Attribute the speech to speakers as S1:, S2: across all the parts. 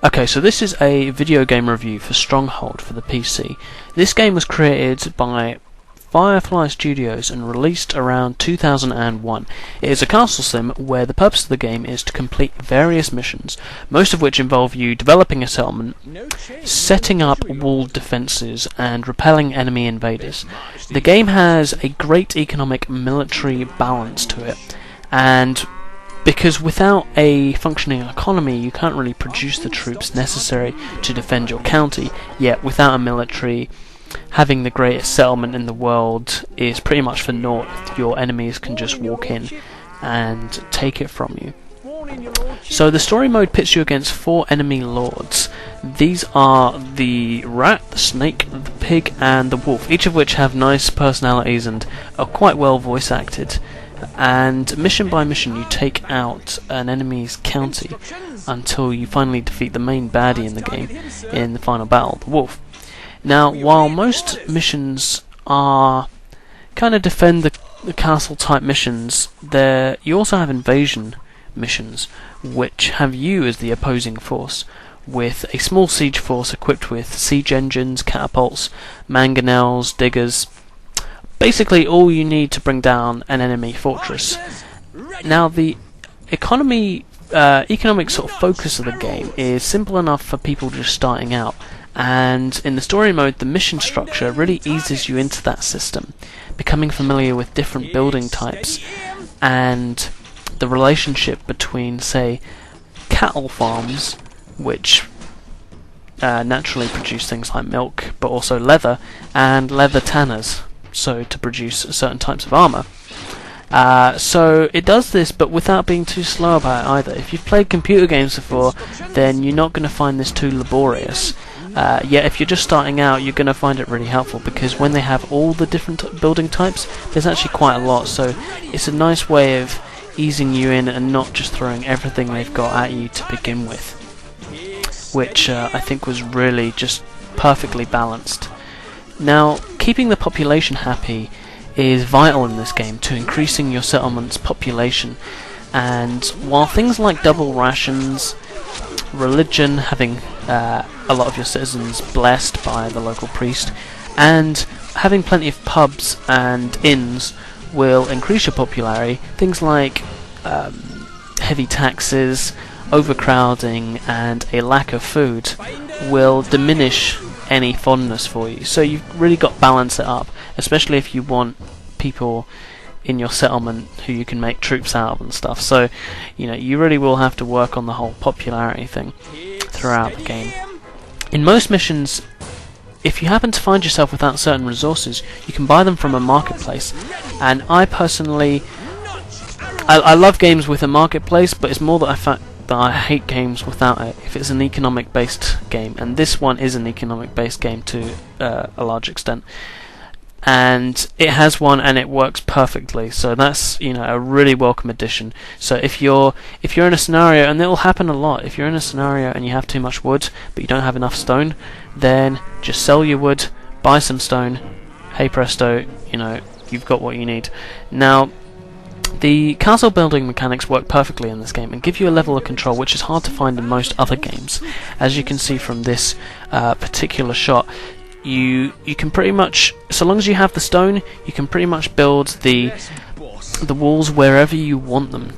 S1: Okay, so this is a video game review for Stronghold for the PC. This game was created by Firefly Studios and released around 2001. It is a castle sim where the purpose of the game is to complete various missions, most of which involve you developing a settlement, setting up walled defences and repelling enemy invaders. The game has a great economic military balance to it, and because without a functioning economy you can't really produce the troops necessary to defend your county, yet without a military, having the greatest settlement in the world is pretty much for naught. Your enemies can just walk in and take it from you. So the story mode pits you against 4 enemy lords. These are the rat, the snake, the pig and the wolf, each of which have nice personalities and are quite well voice acted. And mission by mission you take out an enemy's county until you finally defeat the main baddie in the game in the final battle, the wolf. Now, while most missions are kind of defend the castle type missions, you also have invasion missions which have you as the opposing force, with a small siege force equipped with siege engines, catapults, mangonels, diggers. Basically all you need to bring down an enemy fortress. Now the economic sort of focus of the game is simple enough for people just starting out, and in the story mode the mission structure really eases you into that system, becoming familiar with different building types and the relationship between, say, cattle farms, which naturally produce things like milk but also leather, and leather tanners, so to produce certain types of armour. So it does this, but without being too slow about it either. If you've played computer games before, then you're not going to find this too laborious. Yet if you're just starting out, you're going to find it really helpful, because when they have all the different building types, there's actually quite a lot, so it's a nice way of easing you in and not just throwing everything they've got at you to begin with, which I think was really just perfectly balanced. Now, keeping the population happy is vital in this game to increasing your settlement's population, and while things like double rations, religion, having a lot of your citizens blessed by the local priest, and having plenty of pubs and inns will increase your popularity, things like heavy taxes, overcrowding and a lack of food will diminish any fondness for you. So you've really got to balance it up, especially if you want people in your settlement who you can make troops out of and stuff. So you really will have to work on the whole popularity thing throughout the game. In most missions, if you happen to find yourself without certain resources, you can buy them from a marketplace, and I personally I love games with a marketplace, but it's more that I hate games without it if it's an economic based game, and this one is an economic based game to a large extent, and it has one and it works perfectly, so that's a really welcome addition. So if you're in a scenario, and it will happen a lot, if you're in a scenario and you have too much wood but you don't have enough stone, then just sell your wood, buy some stone, hey presto, you've got what you need. Now the castle building mechanics work perfectly in this game and give you a level of control which is hard to find in most other games. As you can see from this particular shot, you can pretty much, so long as you have the stone, you can pretty much build the walls wherever you want them.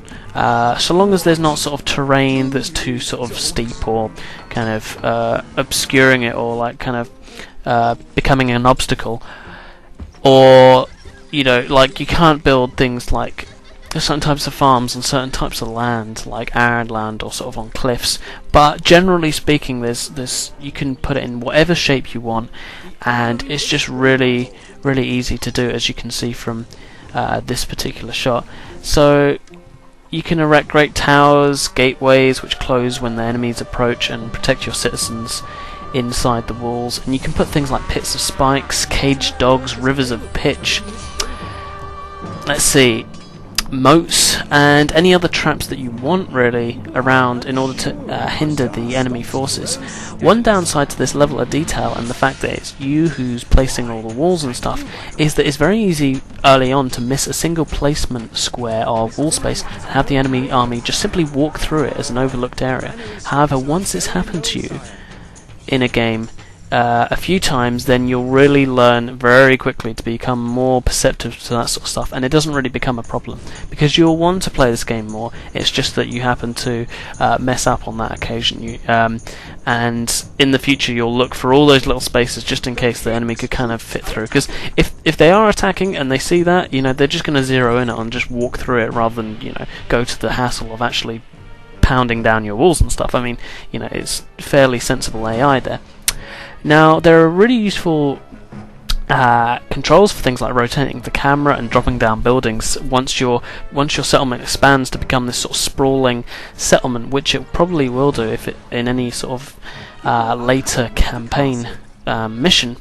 S1: So long as there's not sort of terrain that's too sort of steep or kind of obscuring it, or like kind of becoming an obstacle, or like you can't build things like certain types of farms and certain types of land, like arid land or sort of on cliffs. But generally speaking, there's you can put it in whatever shape you want, and it's just really easy to do, as you can see from this particular shot. So you can erect great towers, gateways which close when the enemies approach and protect your citizens inside the walls, and you can put things like pits of spikes, caged dogs, rivers of pitch. Let's see, moats and any other traps that you want really around in order to hinder the enemy forces. One downside to this level of detail, and the fact that it's you who's placing all the walls and stuff, is that it's very easy early on to miss a single placement square or wall space and have the enemy army just simply walk through it as an overlooked area. However, once it's happened to you in a game a few times, then you'll really learn very quickly to become more perceptive to that sort of stuff, and it doesn't really become a problem because you'll want to play this game more. It's just that you happen to mess up on that occasion. And in the future you'll look for all those little spaces just in case the enemy could kind of fit through, because if they are attacking and they see that, they're just going to zero in on and just walk through it rather than go to the hassle of actually pounding down your walls and stuff. I mean, it's fairly sensible AI there. Now, there are really useful controls for things like rotating the camera and dropping down buildings once your settlement expands to become this sort of sprawling settlement, which it probably will do if it in any sort of later campaign mission.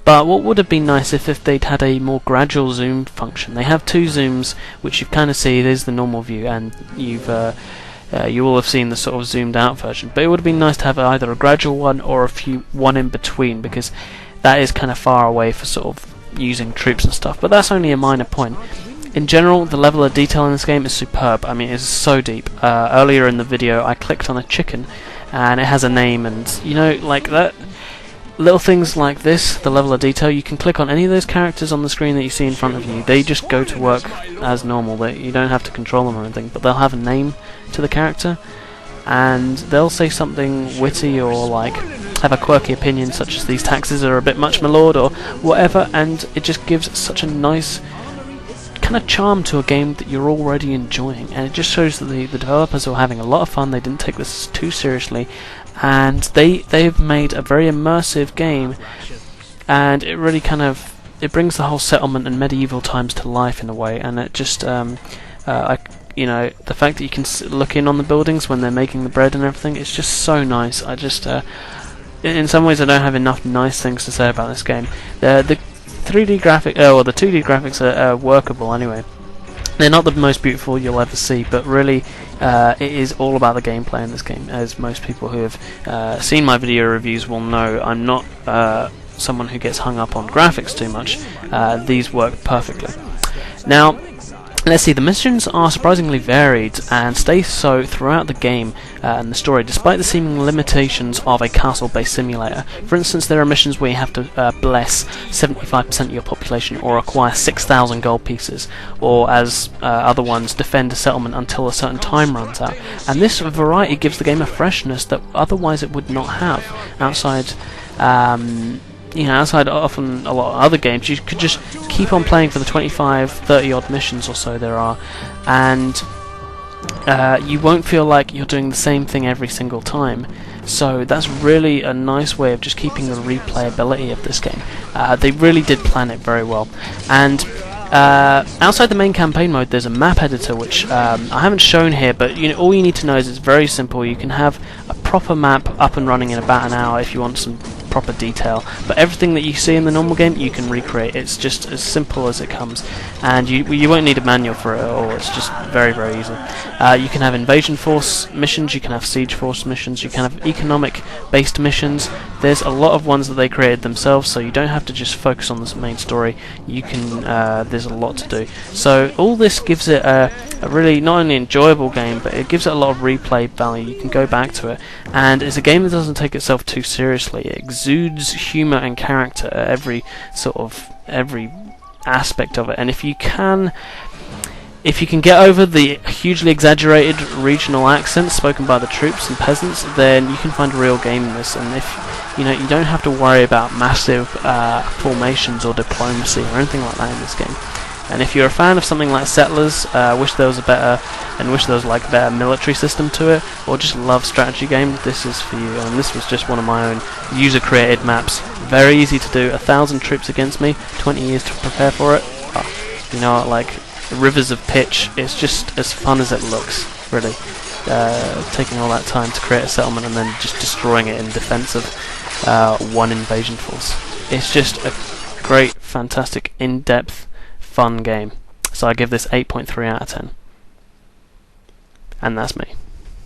S1: But what would have been nice if they'd had a more gradual zoom function. They have two zooms, which you kind of see. There's the normal view, and you all have seen the sort of zoomed out version, but it would have been nice to have either a gradual one or one in between, because that is kind of far away for sort of using troops and stuff. But that's only a minor point. In general, the level of detail in this game is superb. I mean, it's so deep. Earlier in the video I clicked on a chicken and it has a name, and like that. Little things like this, the level of detail, you can click on any of those characters on the screen that you see in front of you. They just go to work as normal. You don't have to control them or anything, but they'll have a name to the character, and they'll say something witty or like have a quirky opinion, such as these taxes are a bit much, my lord, or whatever, and it just gives such a nice kind of charm to a game that you're already enjoying, and it just shows that the developers are having a lot of fun. They didn't take this too seriously, and they've made a very immersive game, and it really it brings the whole settlement and medieval times to life in a way. And it just the fact that you can look in on the buildings when they're making the bread and everything, it's just so nice. I just in some ways I don't have enough nice things to say about this game. The 3D graphic or the 2D graphics are workable anyway. They're not the most beautiful you'll ever see, but really it is all about the gameplay in this game. As most people who have seen my video reviews will know, I'm not someone who gets hung up on graphics too much. These work perfectly. Now, let's see, the missions are surprisingly varied and stay so throughout the game and the story, despite the seeming limitations of a castle-based simulator. For instance, there are missions where you have to bless 75% of your population or acquire 6,000 gold pieces, or as other ones, defend a settlement until a certain time runs out. And this variety gives the game a freshness that otherwise it would not have. Outside often a lot of other games, you could just keep on playing for the 25, 30 odd missions or so there are, and you won't feel like you're doing the same thing every single time. So that's really a nice way of just keeping the replayability of this game. They really did plan it very well. And outside the main campaign mode, there's a map editor, which I haven't shown here, but all you need to know is it's very simple. You can have a proper map up and running in about an hour if you want some proper detail, but everything that you see in the normal game you can recreate. It's just as simple as it comes, and you won't need a manual for it at all. It's just very, very easy. You can have invasion force missions, you can have siege force missions, you can have economic based missions. There's a lot of ones that they created themselves, so you don't have to just focus on this main story. You can there's a lot to do, so all this gives it a really not only enjoyable game, but it gives it a lot of replay value. You can go back to it, and it's a game that doesn't take itself too seriously. It exudes humour and character at every aspect of it, and if you can get over the hugely exaggerated regional accents spoken by the troops and peasants, then you can find a real game in this. And if you don't have to worry about massive formations or diplomacy or anything like that in this game. And if you're a fan of something like Settlers, wish there was a better military system to it, or just love strategy game, this is for you. And this was just one of my own user-created maps. Very easy to do. 1,000 troops against me, 20 years to prepare for it. Like rivers of pitch. It's just as fun as it looks, really. Taking all that time to create a settlement and then just destroying it in defense of one invasion force. It's just a great, fantastic, in-depth, fun game. So I give this 8.3 out of 10. And that's me.